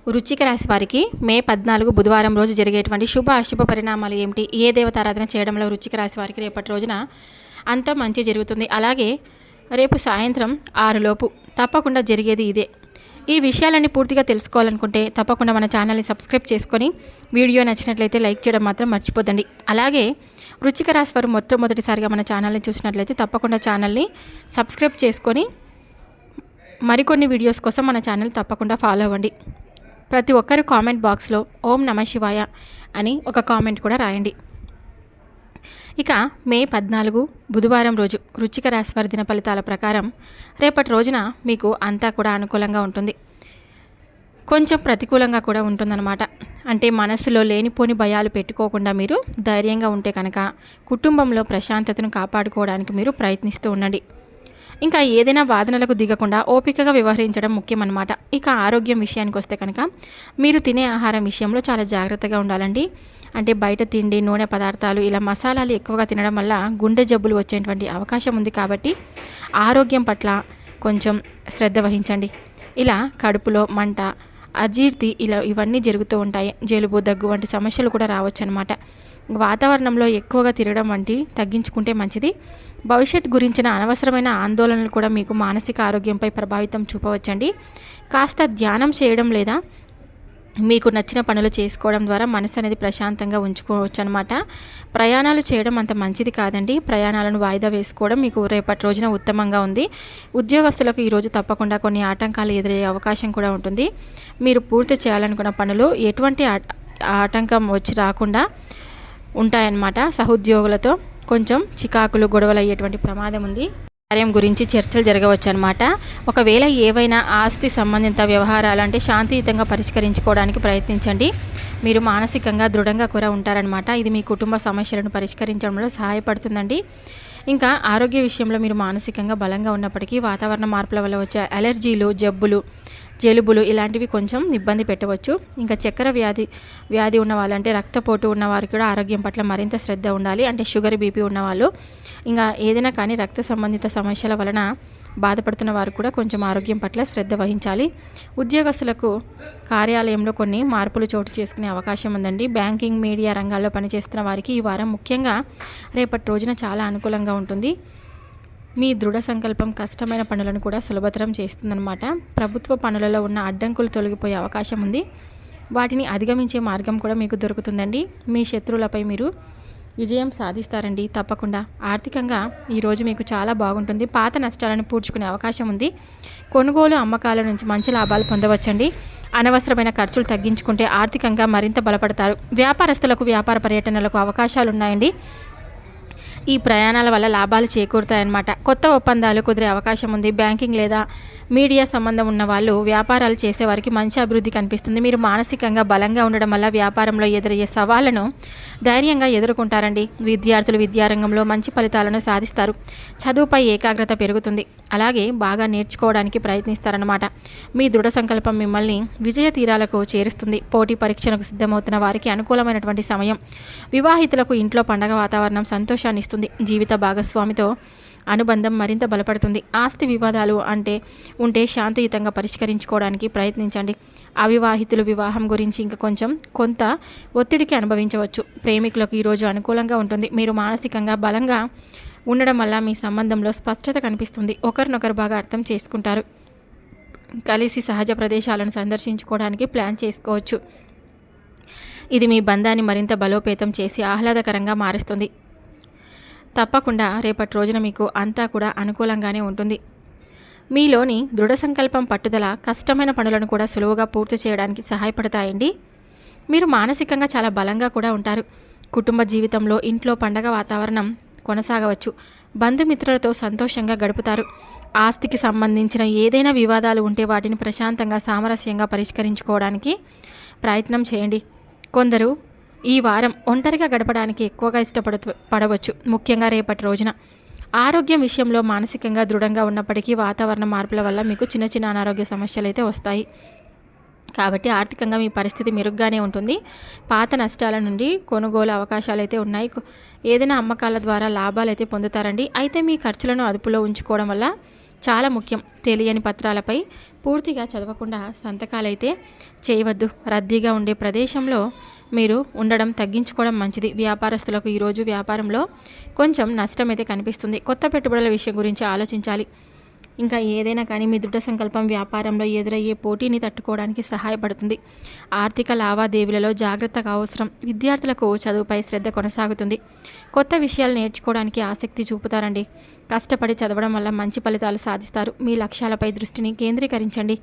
వృశ్చిక రాశి వారికి మే 14 బుధవారం రోజు జరిగేటువంటి శుభ అశుభ పరిణామాలు ఏమిటి, ఏ దేవతారాధన చేయడంలో వృశ్చిక రాశి వారికి రేపటి రోజున అంత మంచి జరుగుతుంది. అలాగే రేపు సాయంత్రం 6 లోపు తప్పకుండా జరిగేది ఇదే. ఈ విషయాలన్నీ పూర్తిగా తెలుసుకోవాలనుకుంటే తప్పకుండా మన ఛానల్ని సబ్స్క్రైబ్ చేసుకొని వీడియో నచ్చినట్లయితే లైక్ చేయడం మాత్రం మర్చిపోద్దండి. అలాగే వృశ్చిక రాశి వారు మొట్టమొదటిసారిగా మన ఛానల్ని చూసినట్లయితే తప్పకుండా ఛానల్ని సబ్స్క్రైబ్ చేసుకొని మరికొన్ని వీడియోస్ కోసం మన ఛానల్ తప్పకుండా ఫాలో అవ్వండి. ప్రతి ఒక్కరు కామెంట్ బాక్స్లో ఓం నమః శివాయ అని ఒక కామెంట్ కూడా రాయండి. ఇక మే 14 బుధవారం రోజు వృశ్చిక రాశి వారి దిన ఫలితాల ప్రకారం రేపటి రోజున మీకు అంతా కూడా అనుకూలంగా ఉంటుంది. కొంచెం ప్రతికూలంగా కూడా ఉంటుందన్నమాట. అంటే మనసులో లేనిపోని భయాలు పెట్టుకోకుండా మీరు ధైర్యంగా ఉంటే కనుక కుటుంబంలో ప్రశాంతతను కాపాడుకోవడానికి మీరు ప్రయత్నిస్తూ ఉండండి. ఇంకా ఏదైనా వాదనలకు దిగకుండా ఓపికగా వ్యవహరించడం ముఖ్యమన్నమాట. ఇక ఆరోగ్యం విషయానికి వస్తే కనుక మీరు తినే ఆహారం విషయంలో చాలా జాగ్రత్తగా ఉండాలండి. అంటే బయట తిండి, నూనె పదార్థాలు, ఇలా మసాలాలు ఎక్కువగా తినడం వల్ల గుండె జబ్బులు వచ్చేటువంటి అవకాశం ఉంది. కాబట్టి ఆరోగ్యం పట్ల కొంచెం శ్రద్ధ వహించండి. ఇలా కడుపులో మంట, అజీర్తి ఇవన్నీ జరుగుతూ ఉంటాయి. జలుబు, దగ్గు వంటి సమస్యలు కూడా రావచ్చు అనమాట. వాతావరణంలో ఎక్కువగా తిరగడం వంటి తగ్గించుకుంటే మంచిది. భవిష్యత్ గురించిన అనవసరమైన ఆందోళనలు కూడా మీకు మానసిక ఆరోగ్యంపై ప్రభావితం చూపవచ్చండి. కాస్త ధ్యానం చేయడం లేదా మీకు నచ్చిన పనులు చేసుకోవడం ద్వారా మనసు అనేది ప్రశాంతంగా ఉంచుకోవచ్చు అనమాట. ప్రయాణాలు చేయడం అంత మంచిది కాదండి. ప్రయాణాలను వాయిదా వేసుకోవడం మీకు రేపటి రోజున ఉత్తమంగా ఉంది. ఉద్యోగస్తులకు ఈరోజు తప్పకుండా కొన్ని ఆటంకాలు ఎదురయ్యే అవకాశం కూడా ఉంటుంది. మీరు పూర్తి చేయాలనుకున్న పనులు ఎటువంటి ఆటంకం వచ్చి రాకుండా ఉంటాయన్నమాట. సహోద్యోగులతో కొంచెం చికాకులు, గొడవలు అయ్యేటువంటి ప్రమాదం ఉంది. కార్యం గురించి చర్చలు జరగవచ్చు అనమాట. ఒకవేళ ఏవైనా ఆస్తి సంబంధిత వ్యవహారాలు అంటే శాంతియుతంగా పరిష్కరించుకోవడానికి ప్రయత్నించండి. మీరు మానసికంగా దృఢంగా కూడా ఉంటారనమాట. ఇది మీ కుటుంబ సమస్యలను పరిష్కరించడంలో సహాయపడుతుందండి. ఇంకా ఆరోగ్య విషయంలో మీరు మానసికంగా బలంగా ఉన్నప్పటికీ వాతావరణ మార్పుల వల్ల వచ్చే అలర్జీలు, జలుబులు ఇలాంటివి కొంచెం ఇబ్బంది పెట్టవచ్చు. ఇంకా చక్కెర వ్యాధి ఉన్న వాళ్ళు, అంటే రక్తపోటు ఉన్న వారికి కూడా ఆరోగ్యం పట్ల మరింత శ్రద్ధ ఉండాలి. అంటే షుగర్, బీపీ ఉన్నవాళ్ళు, ఇంకా ఏదైనా కానీ రక్త సంబంధిత సమస్యల వలన బాధపడుతున్న వారు కూడా కొంచెం ఆరోగ్యం పట్ల శ్రద్ధ వహించాలి. ఉద్యోగస్తులకు కార్యాలయంలో కొన్ని మార్పులు చోటు చేసుకునే అవకాశం ఉందండి. బ్యాంకింగ్, మీడియా రంగాల్లో పనిచేస్తున్న వారికి ఈ వారం ముఖ్యంగా రేపటి రోజున చాలా అనుకూలంగా ఉంటుంది. మీ దృఢ సంకల్పం కష్టమైన పనులను కూడా సులభతరం చేస్తుందన్నమాట. ప్రభుత్వ పనులలో ఉన్న అడ్డంకులు తొలగిపోయే అవకాశం ఉంది. వాటిని అధిగమించే మార్గం కూడా మీకు దొరుకుతుందండి. మీ శత్రువులపై మీరు విజయం సాధిస్తారండి తప్పకుండా. ఆర్థికంగా ఈరోజు మీకు చాలా బాగుంటుంది. పాత నష్టాలను పూడ్చుకునే అవకాశం ఉంది. కొనుగోలు, అమ్మకాల నుంచి మంచి లాభాలు పొందవచ్చండి. అనవసరమైన ఖర్చులు తగ్గించుకుంటే ఆర్థికంగా మరింత బలపడతారు. వ్యాపారస్తులకు వ్యాపార పర్యటనలకు అవకాశాలు ఉన్నాయండి. ఈ ప్రయాణాల వల్ల లాభాలు చేకూరుతాయన్నమాట. కొత్త ఒప్పందాలు కుదిరే అవకాశం ఉంది. బ్యాంకింగ్ లేదా మీడియా సంబంధం ఉన్న వాళ్ళు వ్యాపారాలు చేసేవారికి మంచి అభివృద్ధి కనిపిస్తుంది. మీరు మానసికంగా బలంగా ఉండడం వల్ల వ్యాపారంలో ఎదురయ్యే సవాళ్లను ధైర్యంగా ఎదుర్కొంటారండి. విద్యార్థులు విద్యారంగంలో మంచి ఫలితాలను సాధిస్తారు. చదువుపై ఏకాగ్రత పెరుగుతుంది. అలాగే బాగా నేర్చుకోవడానికి ప్రయత్నిస్తారన్నమాట. మీ దృఢ సంకల్పం మిమ్మల్ని విజయ తీరాలకు చేరుస్తుంది. పోటీ పరీక్షలకు సిద్ధమవుతున్న వారికి అనుకూలమైనటువంటి సమయం. వివాహితులకు ఇంట్లో పండగ వాతావరణం సంతోషాన్ని ఇస్తుంది. జీవిత భాగస్వామితో అనుబంధం మరింత బలపడుతుంది. ఆస్తి వివాదాలు ఉంటే శాంతియుతంగా పరిష్కరించుకోవడానికి ప్రయత్నించండి. అవివాహితులు వివాహం గురించి ఇంకా కొంత ఒత్తిడికి అనుభవించవచ్చు. ప్రేమికులకు ఈరోజు అనుకూలంగా ఉంటుంది. మీరు మానసికంగా బలంగా ఉండడం వల్ల మీ సంబంధంలో స్పష్టత కనిపిస్తుంది. ఒకరినొకరు బాగా అర్థం చేసుకుంటారు. కలిసి సహజ ప్రదేశాలను సందర్శించుకోవడానికి ప్లాన్ చేసుకోవచ్చు. ఇది మీ బంధాన్ని మరింత బలోపేతం చేసి ఆహ్లాదకరంగా మారుస్తుంది. తప్పకుండా రేపటి రోజున మీకు అంతా కూడా అనుకూలంగానే ఉంటుంది. మీలోని దృఢ సంకల్పం, పట్టుదల కష్టమైన పనులను కూడా సులువుగా పూర్తి చేయడానికి సహాయపడతాయండి. మీరు మానసికంగా చాలా బలంగా కూడా ఉంటారు. కుటుంబ జీవితంలో ఇంట్లో పండగ వాతావరణం కొనసాగవచ్చు. బంధుమిత్రులతో సంతోషంగా గడుపుతారు. ఆస్తికి సంబంధించిన ఏదైనా వివాదాలు ఉంటే వాటిని ప్రశాంతంగా, సామరస్యంగా పరిష్కరించుకోవడానికి ప్రయత్నం చేయండి. కొందరు ఈ వారం ఒంటరిగా గడపడానికి ఎక్కువగా పడవచ్చు. ముఖ్యంగా రేపటి రోజున ఆరోగ్యం విషయంలో మానసికంగా దృఢంగా ఉన్నప్పటికీ వాతావరణ మార్పుల వల్ల మీకు చిన్న చిన్న అనారోగ్య సమస్యలు అయితే వస్తాయి. కాబట్టి ఆర్థికంగా మీ పరిస్థితి మెరుగ్గానే ఉంటుంది. పాత నష్టాల నుండి కొనుగోలు అవకాశాలు అయితే ఉన్నాయి. ఏదైనా అమ్మకాల ద్వారా లాభాలు అయితే పొందుతారండి. అయితే మీ ఖర్చులను అదుపులో ఉంచుకోవడం వల్ల చాలా ముఖ్యం. తెలియని పత్రాలపై పూర్తిగా చదవకుండా సంతకాలైతే చేయవద్దు. రద్దీగా ఉండే ప్రదేశంలో మీరు ఉండడం తగ్గించుకోవడం మంచిది. వ్యాపారస్తులకు ఈరోజు వ్యాపారంలో కొంచెం నష్టమైతే కనిపిస్తుంది. కొత్త పెట్టుబడుల విషయం గురించి ఆలోచించాలి. ఇంకా ఏదైనా కానీ మీ దృఢ సంకల్పం వ్యాపారంలో ఎదురయ్యే పోటీని తట్టుకోవడానికి సహాయపడుతుంది. ఆర్థిక లావాదేవీలలో జాగ్రత్తగా అవసరం. విద్యార్థులకు చదువుపై శ్రద్ధ కొనసాగుతుంది. కొత్త విషయాలు నేర్చుకోవడానికి ఆసక్తి చూపుతారండి. కష్టపడి చదవడం వల్ల మంచి ఫలితాలు సాధిస్తారు. మీ లక్ష్యాలపై దృష్టిని కేంద్రీకరించండి.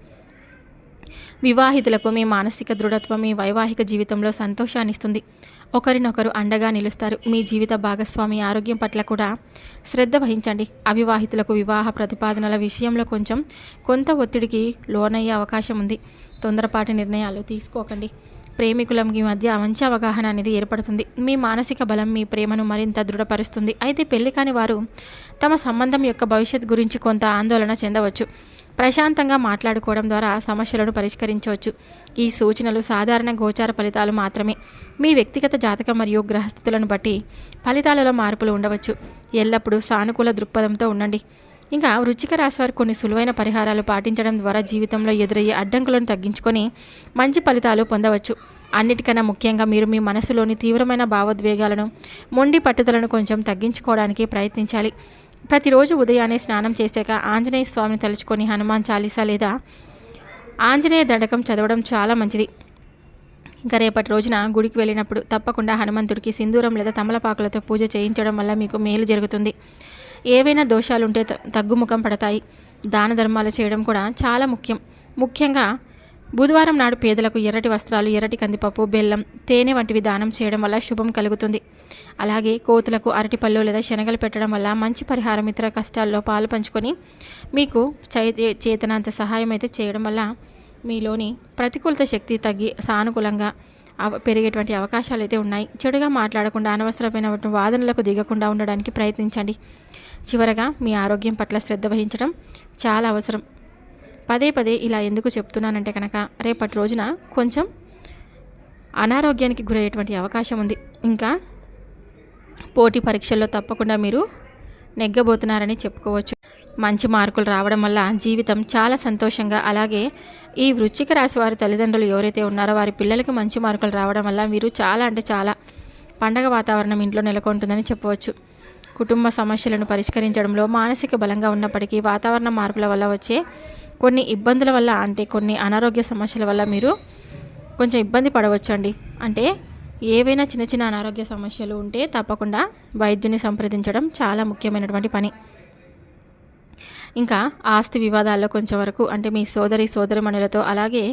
వివాహితులకు మీ మానసిక దృఢత్వం మీ వైవాహిక జీవితంలో సంతోషాన్ని ఇస్తుంది. ఒకరినొకరు అండగా నిలుస్తారు. మీ జీవిత భాగస్వామి ఆరోగ్యం పట్ల కూడా శ్రద్ధ వహించండి. అవివాహితులకు వివాహ ప్రతిపాదనల విషయంలో కొంత ఒత్తిడికి లోనయ్యే అవకాశం ఉంది. తొందరపాటి నిర్ణయాలు తీసుకోకండి. ప్రేమికులకి మధ్య మంచి అవగాహన అనేది ఏర్పడుతుంది. మీ మానసిక బలం మీ ప్రేమను మరింత దృఢపరుస్తుంది. అయితే పెళ్లి కాని వారు తమ సంబంధం యొక్క భవిష్యత్ గురించి కొంత ఆందోళన చెందవచ్చు. ప్రశాంతంగా మాట్లాడుకోవడం ద్వారా సమస్యలను పరిష్కరించవచ్చు. ఈ సూచనలు సాధారణ గోచార ఫలితాలు మాత్రమే. మీ వ్యక్తిగత జాతకం మరియు గ్రహస్థితులను బట్టి ఫలితాలలో మార్పులు ఉండవచ్చు. ఎల్లప్పుడూ సానుకూల దృక్పథంతో ఉండండి. ఇంకా వృశ్చిక రాశి వారు కొన్ని సులువైన పరిహారాలు పాటించడం ద్వారా జీవితంలో ఎదురయ్యే అడ్డంకులను తగ్గించుకొని మంచి ఫలితాలు పొందవచ్చు. అన్నిటికన్నా ముఖ్యంగా మీరు మీ మనసులోని తీవ్రమైన భావోద్వేగాలను మొండి పట్టుదలను కొంచెం తగ్గించుకోవడానికి ప్రయత్నించాలి. ప్రతిరోజు ఉదయాన్నే స్నానం చేశాక ఆంజనేయ స్వామిని తలుచుకొని హనుమాన్ చాలీసా లేదా ఆంజనేయ దండకం చదవడం చాలా మంచిది. ఇంకా రేపటి రోజున గుడికి వెళ్ళినప్పుడు తప్పకుండా హనుమంతుడికి సింధూరం లేదా తమలపాకులతో పూజ చేయించడం వల్ల మీకు మేలు జరుగుతుంది. ఏవైనా దోషాలుంటే తగ్గుముఖం పడతాయి. దాన ధర్మాలు చేయడం కూడా చాలా ముఖ్యంగా బుధవారం నాడు పేదలకు ఎర్రటి వస్త్రాలు, ఎర్రటి కందిపప్పు, బెల్లం, తేనె వంటివి దానం చేయడం వల్ల శుభం కలుగుతుంది. అలాగే కోతులకు అరటిపళ్ళు లేదా శనగలు పెట్టడం వల్ల మంచి పరిహారం. ఇతర కష్టాల్లో పాలు పంచుకొని మీకు చేతనంత సహాయం అయితే చేయడం వల్ల మీలోని ప్రతికూలత శక్తి తగ్గి సానుకూలంగా పెరిగేటువంటి అవకాశాలు అయితే ఉన్నాయి. చెడుగా మాట్లాడకుండా అనవసరమైన వాదనలకు దిగకుండా ఉండడానికి ప్రయత్నించండి. చివరగా మీ ఆరోగ్యం పట్ల శ్రద్ధ వహించడం చాలా అవసరం. పదే ఇలా ఎందుకు చెప్తున్నానంటే కనుక రేపటి రోజున కొంచెం అనారోగ్యానికి గురయ్యేటువంటి అవకాశం ఉంది. ఇంకా పోటీ పరీక్షల్లో తప్పకుండా మీరు నెగ్గబోతున్నారని చెప్పుకోవచ్చు. మంచి మార్కులు రావడం వల్ల జీవితం చాలా సంతోషంగా, అలాగే ఈ వృశ్చిక రాశి వారి తల్లిదండ్రులు ఎవరైతే ఉన్నారో వారి పిల్లలకి మంచి మార్కులు రావడం వల్ల మీరు చాలా పండగ వాతావరణం ఇంట్లో నెలకొంటుందని చెప్పవచ్చు. కుటుంబ సమస్యలను పరిష్కరించడంలో మానసిక బలంగా ఉన్నప్పటికీ వాతావరణ మార్పుల వల్ల వచ్చే కొన్ని ఇబ్బందుల వల్ల, అంటే కొన్ని అనారోగ్య సమస్యల వల్ల మీరు కొంచెం ఇబ్బంది పడవచ్చండి. అంటే ఏవైనా చిన్న అనారోగ్య సమస్యలు ఉంటే తప్పకుండా వైద్యుని సంప్రదించడం చాలా ముఖ్యమైనటువంటి పని. ఇంకా ఆస్తి వివాదాల్లో కొంచెం వరకు, అంటే మీ సోదరిమణులతో అలాగే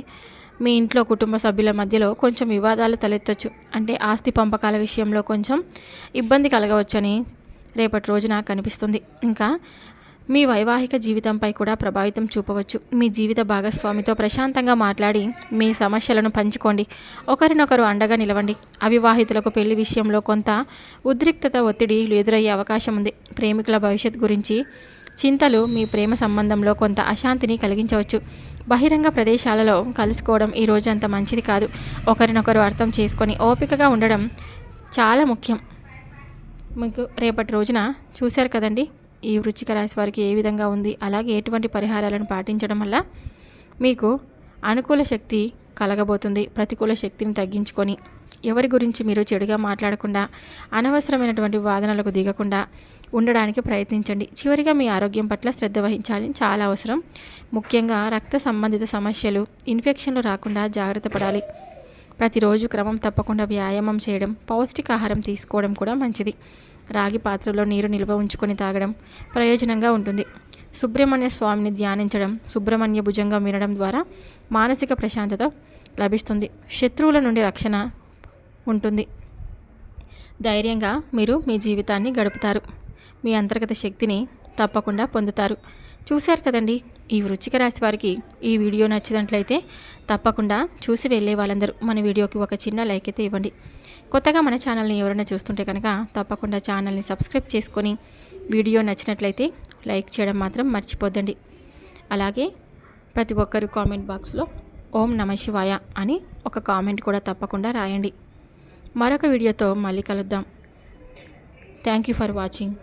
మీ ఇంట్లో కుటుంబ సభ్యుల మధ్యలో కొంచెం వివాదాలు తలెత్తొచ్చు. అంటే ఆస్తి పంపకాల విషయంలో కొంచెం ఇబ్బంది కలగవచ్చని రేపటి రోజున కనిపిస్తుంది. ఇంకా మీ వైవాహిక జీవితంపై కూడా ప్రభావితం చూపవచ్చు. మీ జీవిత భాగస్వామితో ప్రశాంతంగా మాట్లాడి మీ సమస్యలను పంచుకోండి. ఒకరినొకరు అండగా నిలవండి. అవివాహితులకు పెళ్లి విషయంలో కొంత ఉద్రిక్తత, ఒత్తిడి ఎదురయ్యే అవకాశం ఉంది. ప్రేమికుల భవిష్యత్ గురించి చింతలు మీ ప్రేమ సంబంధంలో కొంత అశాంతిని కలిగించవచ్చు. బహిరంగ ప్రదేశాలలో కలుసుకోవడం ఈ రోజు అంత మంచిది కాదు. ఒకరినొకరు అర్థం చేసుకొని ఓపికగా ఉండడం చాలా ముఖ్యం. మీకు రేపటి రోజున చూశారు కదండి ఈ వృశ్చిక రాశి వారికి ఏ విధంగా ఉంది, అలాగే ఎటువంటి పరిహారాలను పాటించడం వల్ల మీకు అనుకూల శక్తి కలగబోతుంది. ప్రతికూల శక్తిని తగ్గించుకొని ఎవరి గురించి మీరు చెడుగా మాట్లాడకుండా అనవసరమైనటువంటి వాదనలకు దిగకుండా ఉండడానికి ప్రయత్నించండి. చివరిగా మీ ఆరోగ్యం పట్ల శ్రద్ధ వహించాలి, చాలా అవసరం. ముఖ్యంగా రక్త సంబంధిత సమస్యలు, ఇన్ఫెక్షన్లు రాకుండా జాగ్రత్త పడాలి. ప్రతిరోజు క్రమం తప్పకుండా వ్యాయామం చేయడం, పౌష్టికాహారం తీసుకోవడం కూడా మంచిది. రాగి పాత్రలో నీరు నిల్వ ఉంచుకొని తాగడం ప్రయోజనంగా ఉంటుంది. సుబ్రహ్మణ్య స్వామిని ధ్యానించడం, సుబ్రహ్మణ్య భుజంగం వినడం ద్వారా మానసిక ప్రశాంతత లభిస్తుంది. శత్రువుల నుండి రక్షణ ఉంటుంది. ధైర్యంగా మీరు మీ జీవితాన్ని గడుపుతారు. మీ అంతర్గత శక్తిని తప్పకుండా పొందుతారు. చూశారు కదండి ఈ వృశ్చిక రాశి వారికి ఈ వీడియో నచ్చినట్లయితే తప్పకుండా చూసి వెళ్ళే వాళ్ళందరూ మన వీడియోకి ఒక చిన్న లైక్ అయితే ఇవ్వండి. కొత్తగా మన ఛానల్ని ఎవరైనా చూస్తుంటే కనుక తప్పకుండా ఛానల్ని సబ్స్క్రైబ్ చేసుకొని వీడియో నచ్చినట్లయితే లైక్ చేయడం మాత్రం మర్చిపోద్దండి. అలాగే ప్రతి ఒక్కరు కామెంట్ బాక్స్లో ఓం నమః శివాయ అని ఒక కామెంట్ కూడా తప్పకుండా రాయండి. మరొక వీడియోతో మళ్ళీ కలుద్దాం. Thank you for watching.